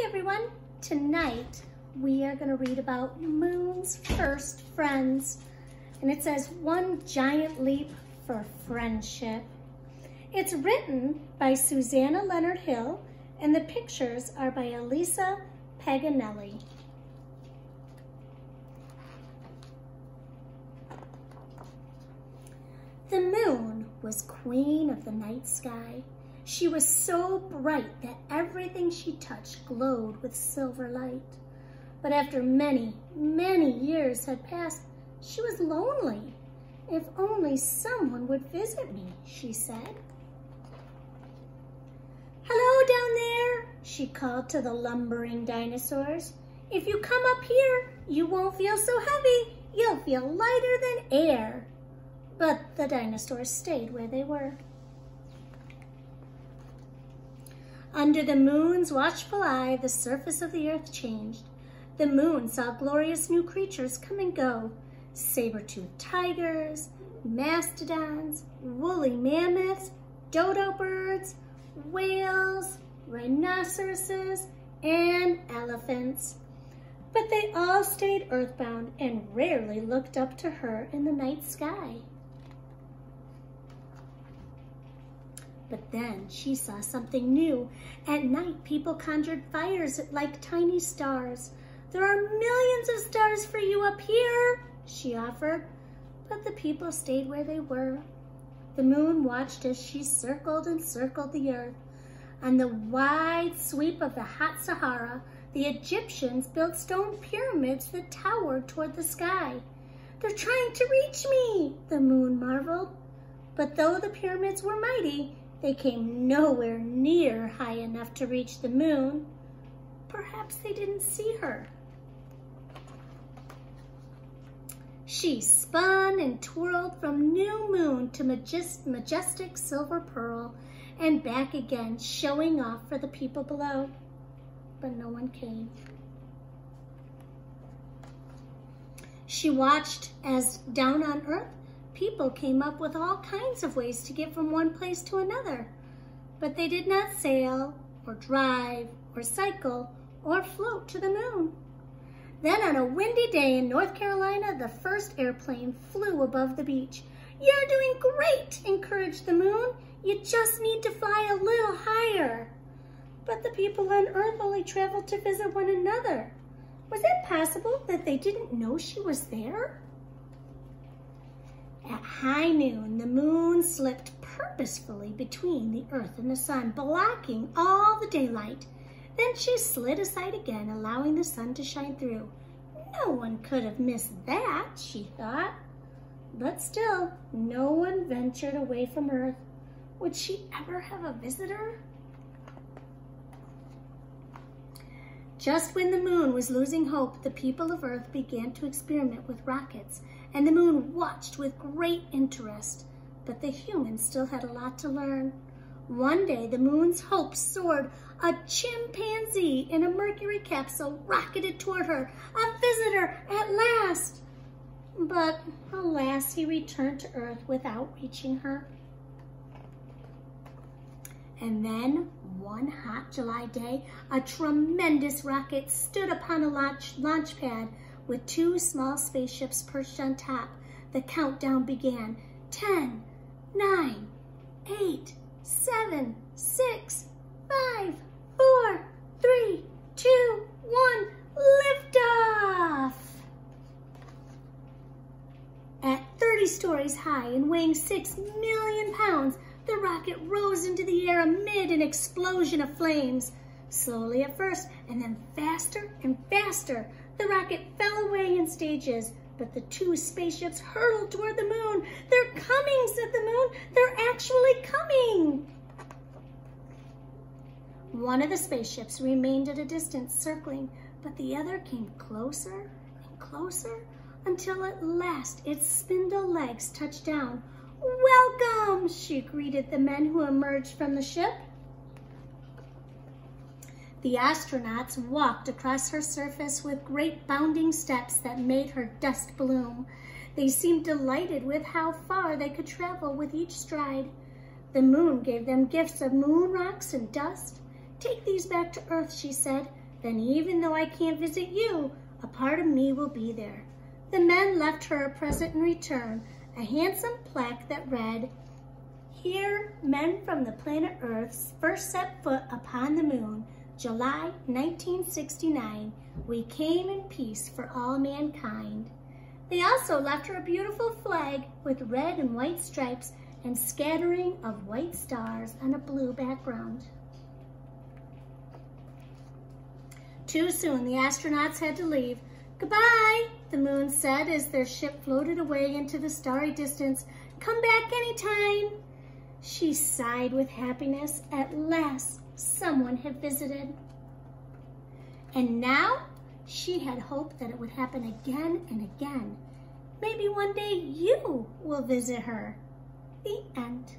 Hi everyone, tonight we are going to read about Moon's first friends, and it says One Giant Leap for Friendship. It's written by Susanna Leonard Hill and the pictures are by Elisa Paganelli. The moon was queen of the night sky. She was so bright that everything she touched glowed with silver light. But after many, many years had passed, she was lonely. If only someone would visit me, she said. Hello down there, she called to the lumbering dinosaurs. If you come up here, you won't feel so heavy. You'll feel lighter than air. But the dinosaurs stayed where they were. Under the moon's watchful eye, the surface of the earth changed. The moon saw glorious new creatures come and go. Saber-toothed tigers, mastodons, woolly mammoths, dodo birds, whales, rhinoceroses, and elephants. But they all stayed earthbound and rarely looked up to her in the night sky. But then she saw something new. At night, people conjured fires like tiny stars. There are millions of stars for you up here, she offered. But the people stayed where they were. The moon watched as she circled and circled the earth. On the wide sweep of the hot Sahara, the Egyptians built stone pyramids that towered toward the sky. They're trying to reach me, the moon marveled. But though the pyramids were mighty, they came nowhere near high enough to reach the moon. Perhaps they didn't see her. She spun and twirled from new moon to majestic silver pearl and back again, showing off for the people below. But no one came. She watched as down on earth, people came up with all kinds of ways to get from one place to another, but they did not sail or drive or cycle or float to the moon. Then on a windy day in North Carolina, the first airplane flew above the beach. You're doing great, encouraged the moon. You just need to fly a little higher. But the people on Earth only traveled to visit one another. Was it possible that they didn't know she was there? At high noon, the moon slipped purposefully between the earth and the sun, blocking all the daylight. Then she slid aside again, allowing the sun to shine through. No one could have missed that, she thought. But still, no one ventured away from Earth. Would she ever have a visitor? Just when the moon was losing hope, the people of Earth began to experiment with rockets, and the moon watched with great interest. But the humans still had a lot to learn. One day, the moon's hope soared. A chimpanzee in a mercury capsule rocketed toward her. A visitor at last! But alas, he returned to Earth without reaching her. And then, one hot July day, a tremendous rocket stood upon a launch pad with two small spaceships perched on top. The countdown began. 10, 9, 8, 7, 6, 5, 4, 3, 2, 1, liftoff! At 30 stories high and weighing 6 million pounds, the rocket rose into the air amid an explosion of flames. Slowly at first, and then faster and faster, the rocket fell away in stages, but the two spaceships hurtled toward the moon. They're coming, said the moon. They're actually coming. One of the spaceships remained at a distance, circling, but the other came closer and closer until at last its spindle legs touched down. Welcome, she greeted the men who emerged from the ship. The astronauts walked across her surface with great bounding steps that made her dust bloom. They seemed delighted with how far they could travel with each stride. The moon gave them gifts of moon rocks and dust. Take these back to Earth, she said, Then even though I can't visit you, a part of me will be there. The men left her a present in return, a handsome plaque that read, "Here, men from the planet Earth first set foot upon the moon, July 1969. We came in peace for all mankind." They also left her a beautiful flag with red and white stripes and scattering of white stars on a blue background. Too soon, the astronauts had to leave. "Goodbye," the moon said as their ship floated away into the starry distance. "Come back anytime." She sighed with happiness. At last, someone had visited. And now, she had hoped that it would happen again and again. Maybe one day you will visit her. The end.